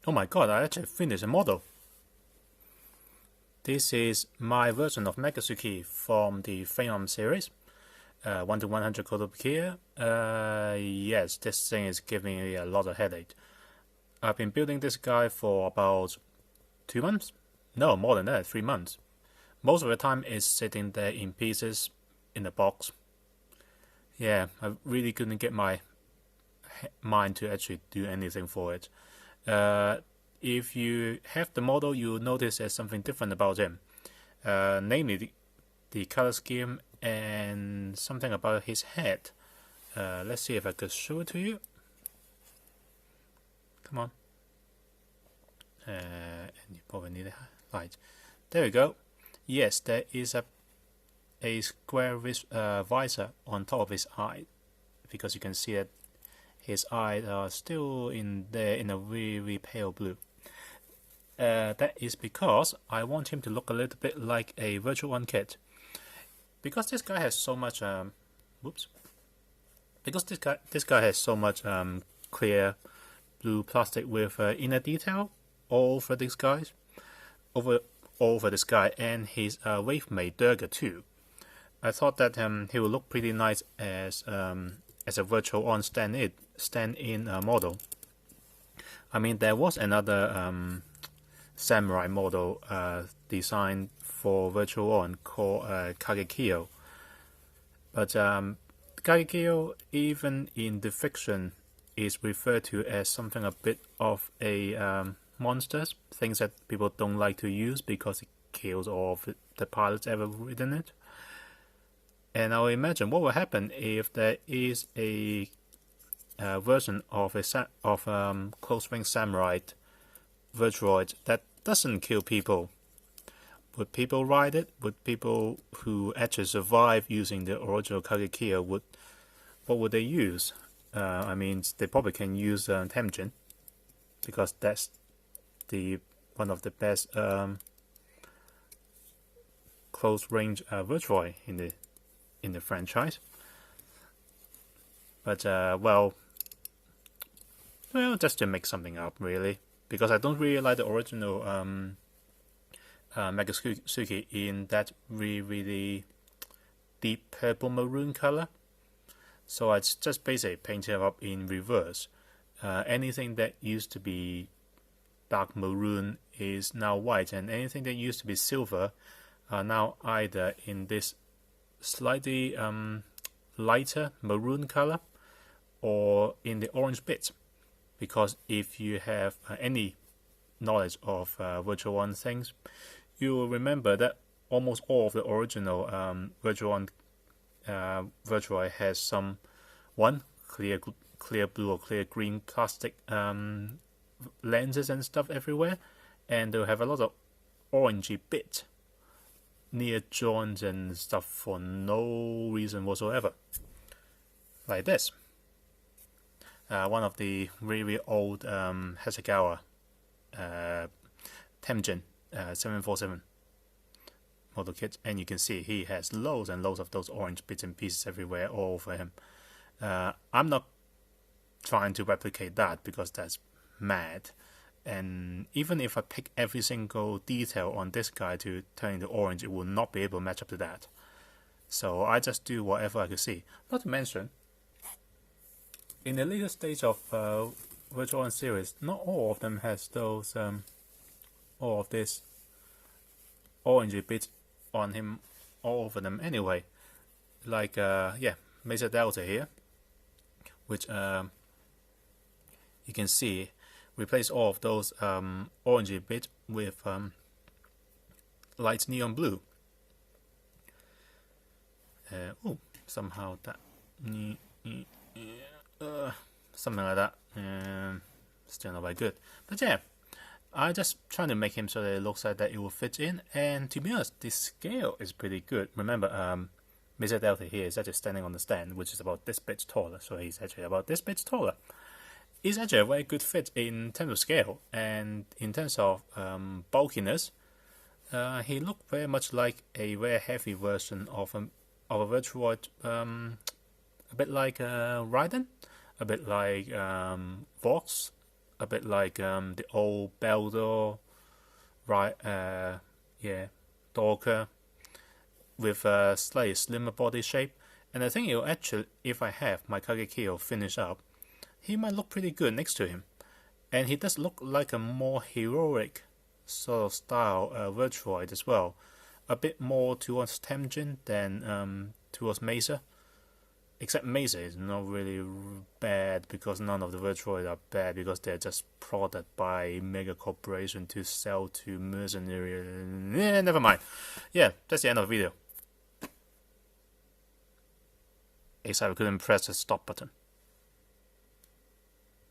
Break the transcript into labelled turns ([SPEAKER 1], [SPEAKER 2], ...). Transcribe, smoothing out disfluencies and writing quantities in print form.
[SPEAKER 1] Oh my god, I actually finished a model. This is my version of Megatsuki from the Frame Arm series. 1 to 100 Kotobukiya. Yes, this thing is giving me a lot of headache. I've been building this guy for about 2 months? No, more than that, 3 months. Most of the time it's sitting there in pieces in the box. Yeah, I really couldn't get my mind to actually do anything for it. If you have the model, you'll notice there's something different about him. Namely the color scheme and something about his head. Let's see if I could show it to you. Come on. And you probably need a light. There we go. Yes, there is a square visor on top of his eye, because you can see that his eyes are still in there in a very pale blue. That is because I want him to look a little bit like a Virtual One kit. Because this guy has so much Because this guy has so much clear blue plastic with inner detail all over this guy, and his wave mate Durga too. I thought that he would look pretty nice as a Virtual On stand-in model. I mean, there was another samurai model designed for Virtual On called Kagekiyo, but Kagekiyo, even in the fiction, is referred to as something a bit of a monsters, things that people don't like to use because it kills all of the pilots ever ridden it. And I imagine what will happen if there is a version of close range samurai Virtuoid that doesn't kill people. Would people ride it? Would people who actually survive using the original Kagekiyo what would they use? I mean, they probably can use Temjin, because that's one of the best close range Virtuoid in the franchise. But well, just to make something up, really, because I don't really like the original Megatsuki in that really deep purple maroon color. So I just basically painted it up in reverse. Anything that used to be dark maroon is now white, and anything that used to be silver are now either in this slightly lighter maroon color or in the orange bit. Because if you have any knowledge of Virtual One things, you will remember that almost all of the original Virtual One Virtuoid has some clear blue or clear green plastic lenses and stuff everywhere, and they'll have a lot of orangey bit near joints and stuff for no reason whatsoever, like this. One of the really old Hasegawa Temjin 747 model kits, and you can see he has loads and loads of those orange bits and pieces everywhere all over him. I'm not trying to replicate that because that's mad, and even if I pick every single detail on this guy to turn into orange, it will not be able to match up to that. So I just do whatever I could see. Not to mention, in the later stage of Virtual One series, not all of them has those all of this orangey bits on him all over them anyway. Like Mesa Delta here, which you can see replace all of those orangey bits with light neon blue. Somehow that something like that. Still not very good, but yeah, I just trying to make him so that it looks like that it will fit in. And to be honest, the scale is pretty good. Remember, Mesa Delta here is actually standing on the stand, which is about this bit taller, so he's actually about this bit taller. It's actually a very good fit in terms of scale, and in terms of bulkiness, he looked very much like a very heavy version of a Virtuoid, a bit like Raiden, a bit like Vox, a bit like the old Beldor, right? Dorker with a slightly slimmer body shape. And I think it'll actually, if I have my Kagekiyo finished up, he might look pretty good next to him. And he does look like a more heroic sort of style Virtuoid as well. A bit more towards Temujin than towards Mesa. Except Mesa is not really bad because none of the Virtuoid are bad because they're just prodded by mega corporation to sell to mercenary. Never mind. Yeah, that's the end of the video. Except I couldn't press the stop button.